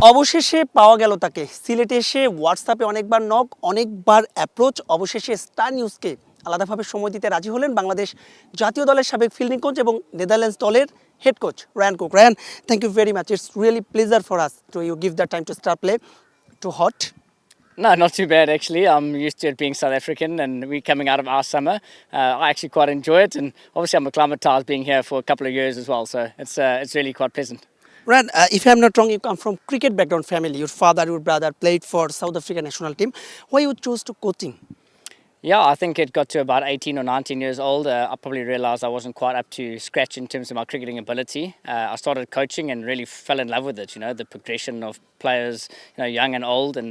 অবশেষে পাওয়া গেল তাকে। সিলেটে এসে হোয়াটসঅ্যাপে অনেকবার নক, অনেকবার অ্যাপ্রোচ, অবশেষে স্টার নিউজকে আলাদাভাবে সময় দিতে রাজি হলেন বাংলাদেশ জাতীয় দলের সাবেক ফিল্ডিং কোচ এবং নেদারল্যান্ডস দলের head coach Ryan Cook. Ryan, thank you very much. It's really pleasure for us to you give the time to star play to hot. No, not too bad actually. I'm used to it being South African and we coming out of our summer. I actually quite enjoy it, and obviously I'm acclimatized being here for a couple of years as well, so it's really quite pleasant. Ryan, if I'm not wrong, you come from cricket background family. Your father, your brother played for South African national team. Why you chose to coaching? Yeah, I think it got to about 18 or 19 years old. I probably realized I wasn't quite up to scratch in terms of my cricketing ability. I started coaching and really fell in love with it. You know, the progression of players, young and old. And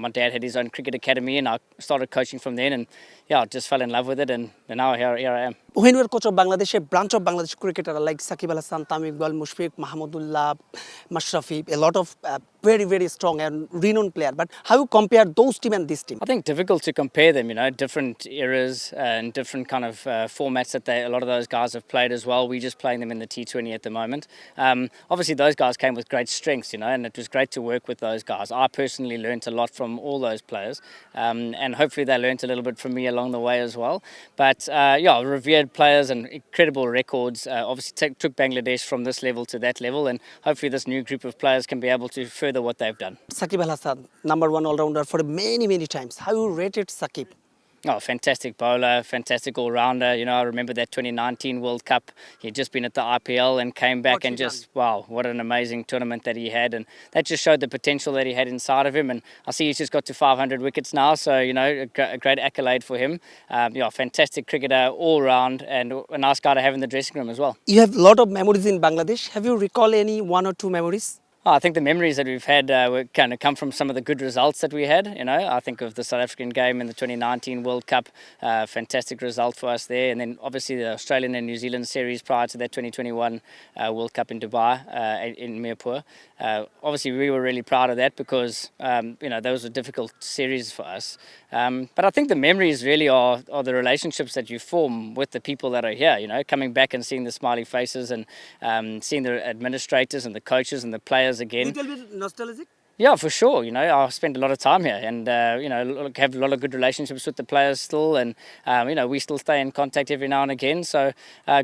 my dad had his own cricket academy, and I started coaching from then. And yeah, I just fell in love with it, and now here I am. When you were coach of Bangladesh, a branch of Bangladesh cricketer like Shakib, Hasan, Tamim Iqbal, Mushfiq, Mahmudullah, Mashrafi, a lot of very, very strong and renowned player. But how you compare those team and this team? I think difficult to compare them, different eras and different kind of formats that a lot of those guys have played as well. We're just playing them in the T20 at the moment. Obviously, those guys came with great strengths, and it was great to work with those guys. I personally learnt a lot from all those players, and hopefully they learnt a little bit from me along the way as well. But yeah, revered players and incredible records. Obviously, took Bangladesh from this level to that level, and hopefully this new group of players can be able to further what they've done. Shakib Al Hasan, number one all-rounder for many, many times. How you rated Shakib? Oh, fantastic bowler, fantastic all-rounder. I remember that 2019 World Cup. He'd just been at the IPL and came back and just, wow, what an amazing tournament that he had. And that just showed the potential that he had inside of him. And I see he's just got to 500 wickets now. So, a great accolade for him. Fantastic cricketer all round and a nice guy to have in the dressing room as well. You have a lot of memories in Bangladesh. Have you recall any one or two memories? I think the memories that we've had kind of come from some of the good results that we had. I think of the South African game in the 2019 World Cup, fantastic result for us there. And then obviously the Australian and New Zealand series prior to that 2021 World Cup in Dubai, in Mirpur. Obviously we were really proud of that because, those were difficult series for us. But I think the memories really are the relationships that you form with the people that are here, coming back and seeing the smiling faces and seeing the administrators and the coaches and the players again. Little bit nostalgic? Yeah, for sure. I spent a lot of time here and, have a lot of good relationships with the players still. And, we still stay in contact every now and again. So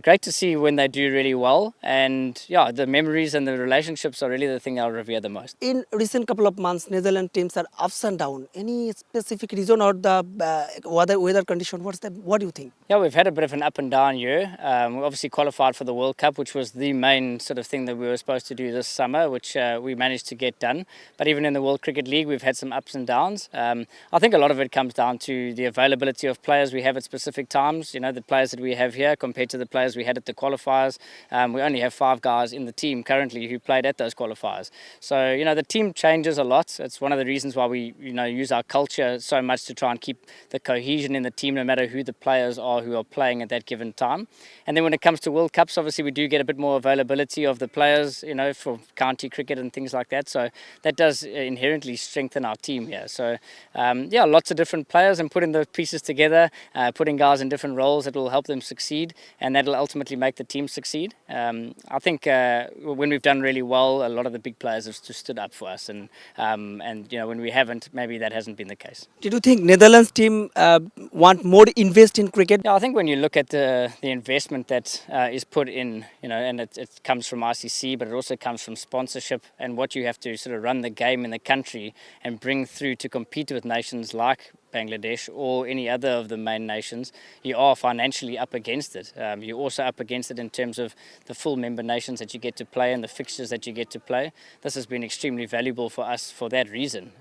great to see when they do really well. And yeah, the memories and the relationships are really the thing I'll revere the most. In recent couple of months, Netherlands teams are ups and down. Any specific reason or the weather condition? What do you think? Yeah, we've had a bit of an up and down year. We obviously qualified for the World Cup, which was the main sort of thing that we were supposed to do this summer, which we managed to get done. But even in the World Cricket League, we've had some ups and downs. I think a lot of it comes down to the availability of players we have at specific times. The players that we have here compared to the players we had at the qualifiers. We only have 5 guys in the team currently who played at those qualifiers. So, the team changes a lot. It's one of the reasons why we, use our culture so much to try and keep the cohesion in the team, no matter who the players are who are playing at that given time. And then when it comes to World Cups, obviously we do get a bit more availability of the players, for county cricket and things like that. So that does inherently strengthen our team here. So lots of different players, and putting the pieces together, putting guys in different roles that will help them succeed, and that'll ultimately make the team succeed. I think when we've done really well, a lot of the big players have stood up for us, and when we haven't, maybe that hasn't been the case. Did you think Netherlands team want more invest in cricket? Yeah, I think when you look at the investment that is put in, and it comes from ICC, but it also comes from sponsorship and what you have to sort of run the game in the country and bring through to compete with nations like Bangladesh or any other of the main nations, you are financially up against it. You're also up against it in terms of the full member nations that you get to play and the fixtures that you get to play. This has been extremely valuable for us for that reason.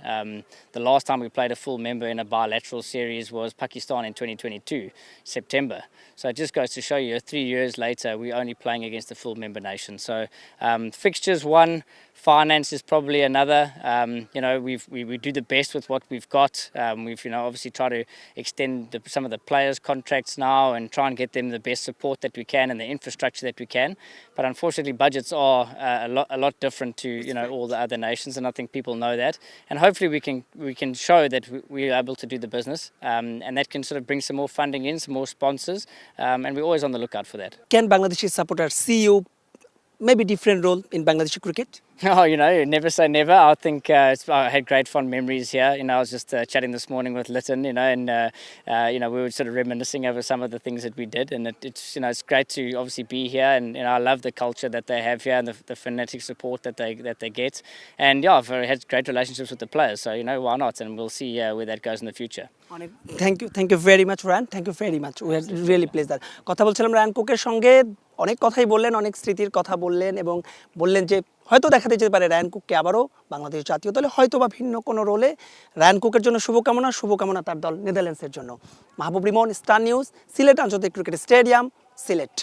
The last time we played a full member in a bilateral series was Pakistan in 2022, September. So it just goes to show you, 3 years later, we're only playing against a full member nation. So fixtures one, finance is probably another. We do the best with what we've got. We've obviously try to extend some of the players' contracts now and try and get them the best support that we can and the infrastructure that we can. But unfortunately, budgets are a lot different to all the other nations, and I think people know that. And hopefully, we can show that we're able to do the business, and that can sort of bring some more funding in, some more sponsors, and we're always on the lookout for that. Can Bangladeshi supporters see you maybe different role in Bangladeshi cricket? Oh, never say never. I think I had great fond memories here. I was just chatting this morning with Lytton, and we were sort of reminiscing over some of the things that we did, and it's great to obviously be here, and I love the culture that they have here and the fanatic support that they get, and yeah, I've had great relationships with the players, so why not? And we'll see where that goes in the future. Thank you very much Ryan, thank you very much, we are really pleasure. কথা বলছিলাম Ryan কুকের সঙ্গে, অনেক কথাই বললেন, অনেক স্মৃতির কথা বললেন এবং বললেন যে হয়তো দেখাতে যেতে পারে রায়ান কুককে আবারও বাংলাদেশ জাতীয় দলে, হয়তো বা ভিন্ন কোনো রোলে। রায়ান কুকের জন্য শুভকামনা তার দল নেদারল্যান্ডসের জন্য। মাহবুব রিমন, স্টার নিউজ, সিলেট আন্তর্জাতিক ক্রিকেট স্টেডিয়াম, সিলেট।